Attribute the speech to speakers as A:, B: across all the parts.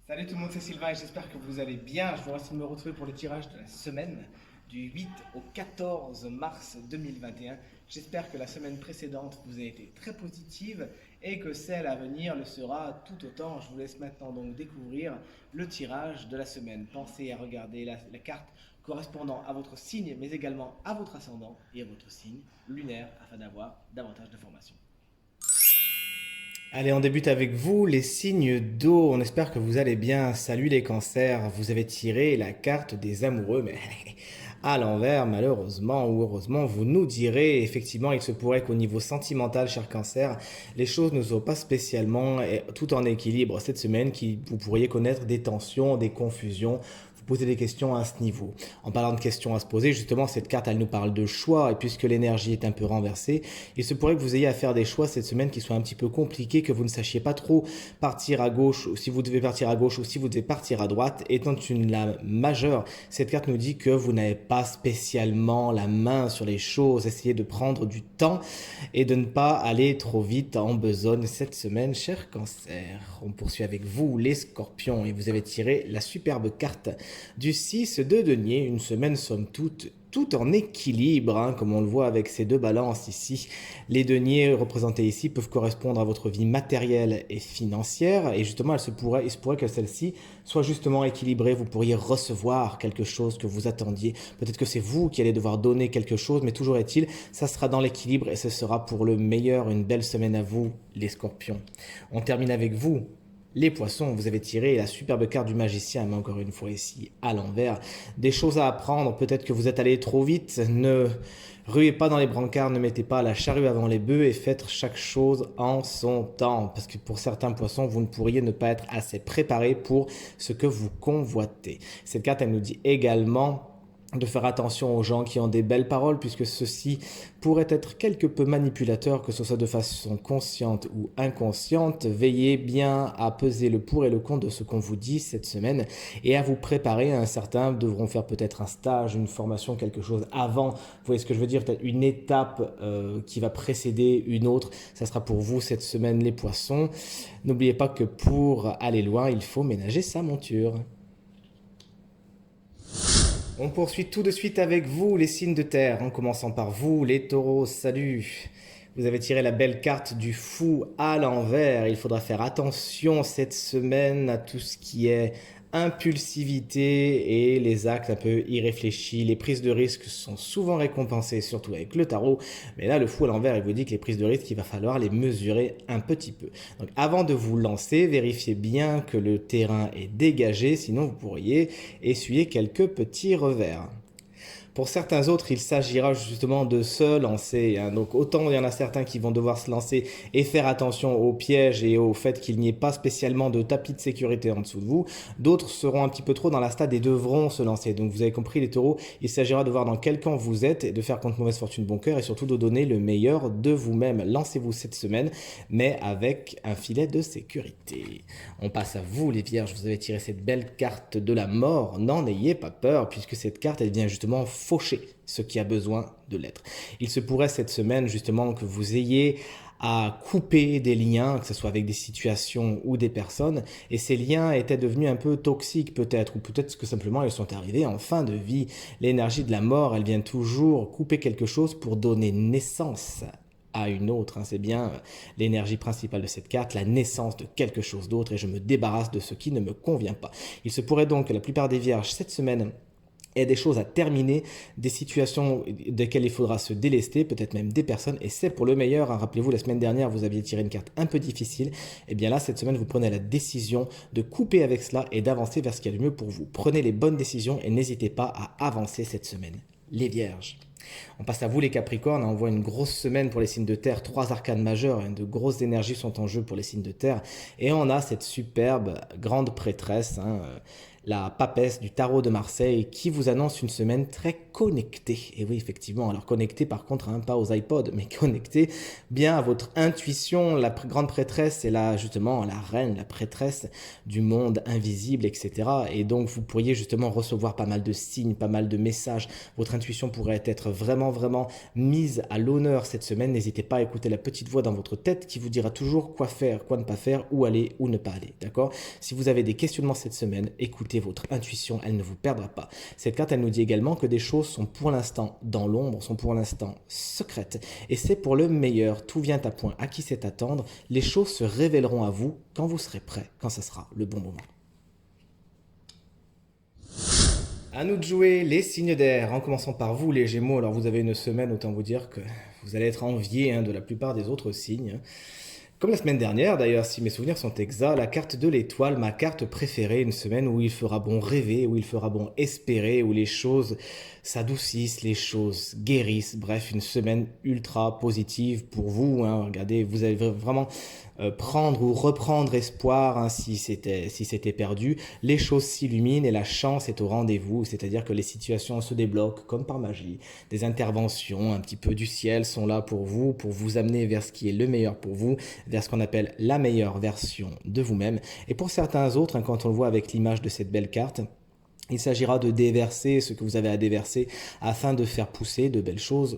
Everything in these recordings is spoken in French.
A: Salut tout le monde, c'est Sylvain et j'espère que vous allez bien. Je vous remercie de me retrouver pour le tirage de la semaine du 8 au 14 mars 2021. J'espère que la semaine précédente vous a été très positive et que celle à venir le sera tout autant. Je vous laisse maintenant donc découvrir le tirage de la semaine. Pensez à regarder la carte correspondant à votre signe mais également à votre ascendant et à votre signe lunaire afin d'avoir davantage d'informations.
B: Allez, on débute avec vous, les signes d'eau. On espère que vous allez bien. Salut les cancers. Vous avez tiré la carte des amoureux, mais à l'envers, malheureusement ou heureusement, vous nous direz. Effectivement, il se pourrait qu'au niveau sentimental, cher cancer, les choses ne soient pas spécialement tout en équilibre cette semaine, vous pourriez connaître des tensions, des confusions. Vous posez des questions à ce niveau. En parlant de questions à se poser, justement, cette carte, elle nous parle de choix, et puisque l'énergie est un peu renversée, il se pourrait que vous ayez à faire des choix cette semaine qui soient un petit peu compliqués, que vous ne sachiez pas trop partir à gauche, ou si vous devez partir à gauche, ou si vous devez partir à droite. Étant une lame majeure, cette carte nous dit que vous n'avez pas spécialement la main sur les choses. Essayez de prendre du temps et de ne pas aller trop vite en besogne cette semaine, cher cancer. On poursuit avec vous, les scorpions, et vous avez tiré la superbe carte du 6 de denier, une semaine somme toute tout en équilibre, hein, comme on le voit avec ces deux balances ici. Les deniers représentés ici peuvent correspondre à votre vie matérielle et financière, et justement, il se pourrait que celle-ci soit justement équilibrée. Vous pourriez recevoir quelque chose que vous attendiez. Peut-être que c'est vous qui allez devoir donner quelque chose, mais toujours est-il, ça sera dans l'équilibre et ce sera pour le meilleur. Une belle semaine à vous, les scorpions. On termine avec vous, les poissons. Vous avez tiré la superbe carte du magicien, mais encore une fois ici à l'envers. Des choses à apprendre, peut-être que vous êtes allé trop vite. Ne ruez pas dans les brancards, ne mettez pas la charrue avant les bœufs et faites chaque chose en son temps. Parce que pour certains poissons, vous ne pourriez ne pas être assez préparé pour ce que vous convoitez. Cette carte, elle nous dit également de faire attention aux gens qui ont des belles paroles, puisque ceux-ci pourraient être quelque peu manipulateurs, que ce soit de façon consciente ou inconsciente. Veillez bien à peser le pour et le contre de ce qu'on vous dit cette semaine et à vous préparer. Certains devront faire peut-être un stage, une formation, quelque chose avant. Vous voyez ce que je veux dire? Peut-être une étape qui va précéder une autre. Ça sera pour vous cette semaine, les poissons. N'oubliez pas que pour aller loin, il faut ménager sa monture. On poursuit tout de suite avec vous, les signes de terre, en commençant par vous, les taureaux. Salut! Vous avez tiré la belle carte du fou à l'envers. Il faudra faire attention cette semaine à tout ce qui est impulsivité et les actes un peu irréfléchis. Les prises de risque sont souvent récompensées, surtout avec le tarot. Mais là, le fou à l'envers, il vous dit que les prises de risque, il va falloir les mesurer un petit peu. Donc avant de vous lancer, vérifiez bien que le terrain est dégagé, sinon vous pourriez essuyer quelques petits revers. Pour certains autres, il s'agira justement de se lancer, hein. Donc autant il y en a certains qui vont devoir se lancer et faire attention aux pièges et au fait qu'il n'y ait pas spécialement de tapis de sécurité en dessous de vous. D'autres seront un petit peu trop dans la stade et devront se lancer. Donc vous avez compris les taureaux, il s'agira de voir dans quel camp vous êtes et de faire contre mauvaise fortune bon cœur et surtout de donner le meilleur de vous-même. Lancez-vous cette semaine, mais avec un filet de sécurité. On passe à vous les vierges, vous avez tiré cette belle carte de la mort. N'en ayez pas peur puisque cette carte elle vient justement faucher ce qui a besoin de l'être. Il se pourrait cette semaine justement que vous ayez à couper des liens, que ce soit avec des situations ou des personnes, et ces liens étaient devenus un peu toxiques peut-être, ou peut-être que simplement ils sont arrivés en fin de vie. L'énergie de la mort, elle vient toujours couper quelque chose pour donner naissance à une autre, hein. C'est bien l'énergie principale de cette carte, la naissance de quelque chose d'autre, et je me débarrasse de ce qui ne me convient pas. Il se pourrait donc que la plupart des vierges cette semaine et des choses à terminer, des situations desquelles il faudra se délester, peut-être même des personnes, et c'est pour le meilleur, hein. Rappelez-vous, la semaine dernière, vous aviez tiré une carte un peu difficile, et bien là, cette semaine, vous prenez la décision de couper avec cela et d'avancer vers ce qui est le mieux pour vous. Prenez les bonnes décisions et n'hésitez pas à avancer cette semaine. Les vierges. On passe à vous les Capricornes, on voit une grosse semaine pour les signes de terre, 3 arcanes majeures, de grosses énergies sont en jeu pour les signes de terre, et on a cette superbe grande prêtresse, hein, la papesse du tarot de Marseille qui vous annonce une semaine très connectée. Et oui, effectivement, alors connectée par contre, hein, pas aux iPods, mais connectée bien à votre intuition. La grande prêtresse est là justement la reine, la prêtresse du monde invisible, etc. Et donc vous pourriez justement recevoir pas mal de signes, pas mal de messages. Votre intuition pourrait être vraiment, vraiment mise à l'honneur cette semaine. N'hésitez pas à écouter la petite voix dans votre tête qui vous dira toujours quoi faire, quoi ne pas faire, où aller, où ne pas aller. D'accord? Si vous avez des questionnements cette semaine, écoutez votre intuition, elle ne vous perdra pas. Cette carte, elle nous dit également que des choses sont pour l'instant dans l'ombre, sont pour l'instant secrètes. Et c'est pour le meilleur. Tout vient à point. À qui c'est attendre? Les choses se révéleront à vous quand vous serez prêt, quand ce sera le bon moment. À nous de jouer les signes d'air, en commençant par vous les Gémeaux. Alors vous avez une semaine, autant vous dire que vous allez être enviés de la plupart des autres signes. Comme la semaine dernière d'ailleurs, si mes souvenirs sont exacts, la carte de l'étoile, ma carte préférée, une semaine où il fera bon rêver, où il fera bon espérer, où les choses s'adoucissent, les choses guérissent. Bref, une semaine ultra positive pour vous. Regardez, vous allez vraiment prendre ou reprendre espoir si c'était perdu. Les choses s'illuminent et la chance est au rendez-vous. C'est-à-dire que les situations se débloquent comme par magie. Des interventions un petit peu du ciel sont là pour vous amener vers ce qui est le meilleur pour vous, vers ce qu'on appelle la meilleure version de vous-même. Et pour certains autres, quand on le voit avec l'image de cette belle carte, il s'agira de déverser ce que vous avez à déverser afin de faire pousser de belles choses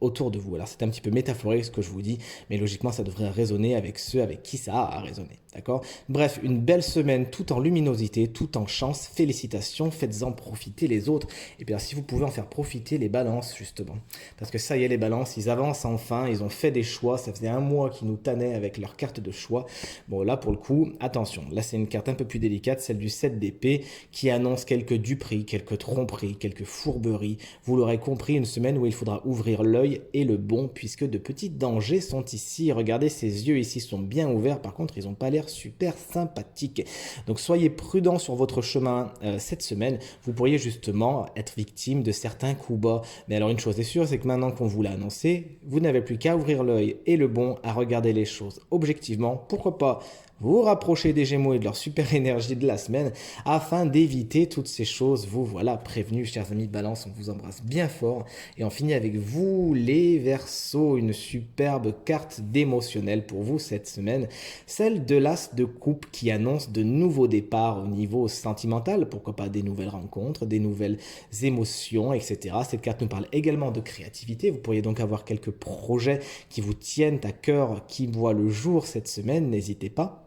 B: autour de vous. Alors c'est un petit peu métaphorique ce que je vous dis, mais logiquement ça devrait résonner avec ceux avec qui ça a à résonner. D'accord? Bref, une belle semaine tout en luminosité, tout en chance. Félicitations, faites-en profiter les autres. Et bien si vous pouvez en faire profiter les balances justement. Parce que ça y est, les balances, ils avancent enfin, ils ont fait des choix. Ça faisait un mois qu'ils nous tannaient avec leur carte de choix. Bon là pour le coup, attention, là c'est une carte un peu plus délicate, celle du 7 d'épée, qui annonce quelques duperies, quelques tromperies, quelques fourberies. Vous l'aurez compris, une semaine où il faudra ouvrir l'œil et le bon, puisque de petits dangers sont ici. Regardez, ces yeux ici sont bien ouverts, par contre ils n'ont pas l'air super sympathiques. Donc soyez prudents sur votre chemin cette semaine, vous pourriez justement être victime de certains coups bas. Mais alors une chose est sûre, c'est que maintenant qu'on vous l'a annoncé, vous n'avez plus qu'à ouvrir l'œil et le bon, à regarder les choses objectivement. Pourquoi pas vous rapprocher des Gémeaux et de leur super énergie de la semaine afin d'éviter toutes ces choses. Vous voilà prévenus, chers amis de Balance, on vous embrasse bien fort. Et on finit avec vous, les Verseaux, une superbe carte d'émotionnel pour vous cette semaine, celle de l'As de coupe qui annonce de nouveaux départs au niveau sentimental, pourquoi pas des nouvelles rencontres, des nouvelles émotions, etc. Cette carte nous parle également de créativité, vous pourriez donc avoir quelques projets qui vous tiennent à cœur, qui voient le jour cette semaine, n'hésitez pas.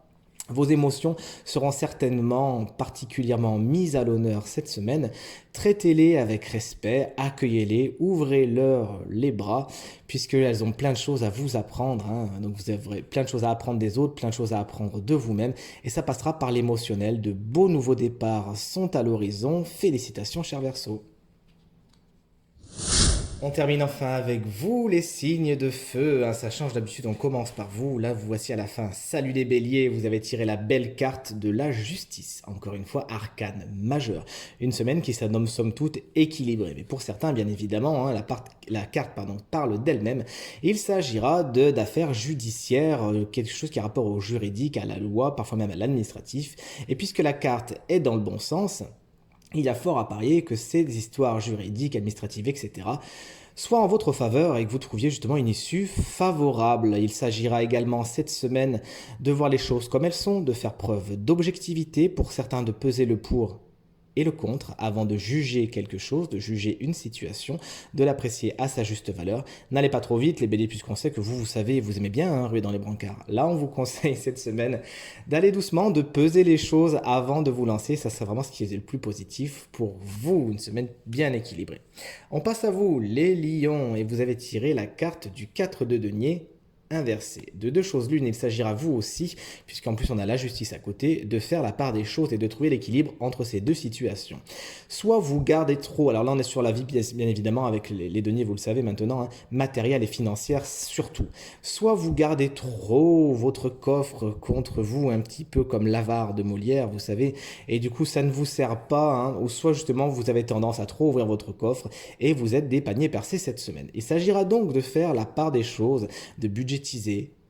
B: Vos émotions seront certainement particulièrement mises à l'honneur cette semaine. Traitez-les avec respect, accueillez-les, ouvrez-leur les bras, puisqu'elles ont plein de choses à vous apprendre. Donc vous avez plein de choses à apprendre des autres, plein de choses à apprendre de vous-même. Et ça passera par l'émotionnel. De beaux nouveaux départs sont à l'horizon. Félicitations, chers Verseaux. On termine enfin avec vous, les signes de feu. Ça change d'habitude, on commence par vous. Là, vous voici à la fin. Salut les béliers, vous avez tiré la belle carte de la justice. Encore une fois, arcane majeur. Une semaine qui s'annomme somme toute équilibrée. Mais pour certains, bien évidemment, la carte parle d'elle-même. Il s'agira d'affaires judiciaires, quelque chose qui a rapport au juridique, à la loi, parfois même à l'administratif. Et puisque la carte est dans le bon sens, il y a fort à parier que ces histoires juridiques, administratives, etc. soient en votre faveur et que vous trouviez justement une issue favorable. Il s'agira également cette semaine de voir les choses comme elles sont, de faire preuve d'objectivité, pour certains de peser le pour et le contre avant de juger quelque chose, de juger une situation, de l'apprécier à sa juste valeur. N'allez pas trop vite les béliers, puisqu'on sait que vous savez, vous aimez bien ruer dans les brancards. Là, on vous conseille cette semaine d'aller doucement, de peser les choses avant de vous lancer. Ça serait vraiment ce qui est le plus positif pour vous, une semaine bien équilibrée. On passe à vous, les lions, et vous avez tiré la carte du 4 de denier inversé. De deux choses l'une, il s'agira vous aussi, puisqu'en plus on a la justice à côté, de faire la part des choses et de trouver l'équilibre entre ces deux situations. Soit vous gardez trop, alors là on est sur la vie bien évidemment avec les deniers, vous le savez maintenant, matérielle et financière surtout. Soit vous gardez trop votre coffre contre vous, un petit peu comme l'avare de Molière, vous savez, et du coup ça ne vous sert pas, ou soit justement vous avez tendance à trop ouvrir votre coffre et vous êtes des paniers percés cette semaine. Il s'agira donc de faire la part des choses, de budgétiser,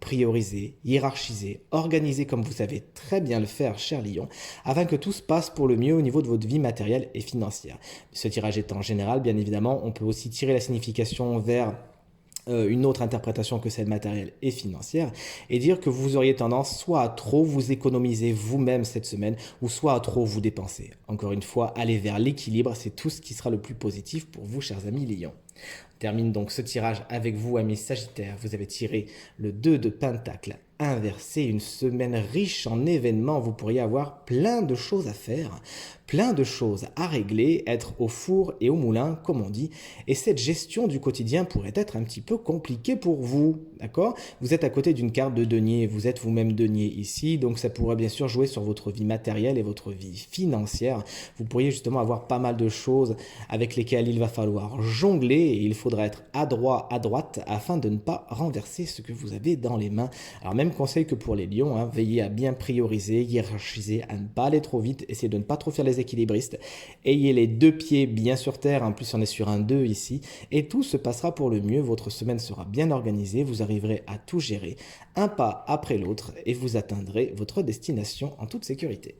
B: prioriser, hiérarchiser, organiser comme vous savez très bien le faire, cher Lion, afin que tout se passe pour le mieux au niveau de votre vie matérielle et financière. Ce tirage étant général, bien évidemment, on peut aussi tirer la signification vers une autre interprétation que celle matérielle et financière et dire que vous auriez tendance soit à trop vous économiser vous-même cette semaine ou soit à trop vous dépenser. Encore une fois, aller vers l'équilibre, c'est tout ce qui sera le plus positif pour vous, chers amis Lions. On termine donc ce tirage avec vous, amis Sagittaires. Vous avez tiré le 2 de Pentacle inversé, une semaine riche en événements. Vous pourriez avoir plein de choses à faire, plein de choses à régler, être au four et au moulin, comme on dit. Et cette gestion du quotidien pourrait être un petit peu compliquée pour vous, d'accord? Vous êtes à côté d'une carte de denier, vous êtes vous-même denier ici, donc ça pourrait bien sûr jouer sur votre vie matérielle et votre vie financière. Vous pourriez justement avoir pas mal de choses avec lesquelles il va falloir jongler et il faudra être adroit à droite afin de ne pas renverser ce que vous avez dans les mains. Alors même conseil que pour les lions, hein, veillez à bien prioriser, hiérarchiser, à ne pas aller trop vite, essayez de ne pas trop faire les équilibristes, ayez les deux pieds bien sur terre, en plus on est sur un 2 ici, et tout se passera pour le mieux, votre semaine sera bien organisée, vous arriverez à tout gérer, un pas après l'autre, et vous atteindrez votre destination en toute sécurité.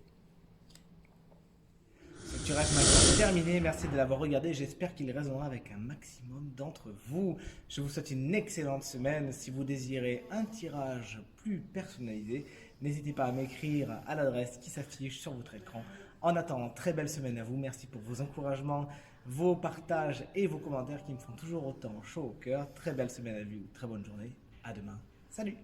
A: Ce tirage maintenant terminé, merci de l'avoir regardé, j'espère qu'il résonnera avec un maximum d'entre vous. Je vous souhaite une excellente semaine. Si vous désirez un tirage plus personnalisé, n'hésitez pas à m'écrire à l'adresse qui s'affiche sur votre écran. En attendant, très belle semaine à vous, merci pour vos encouragements, vos partages et vos commentaires qui me font toujours autant chaud au cœur. Très belle semaine à vous, très bonne journée, à demain, salut!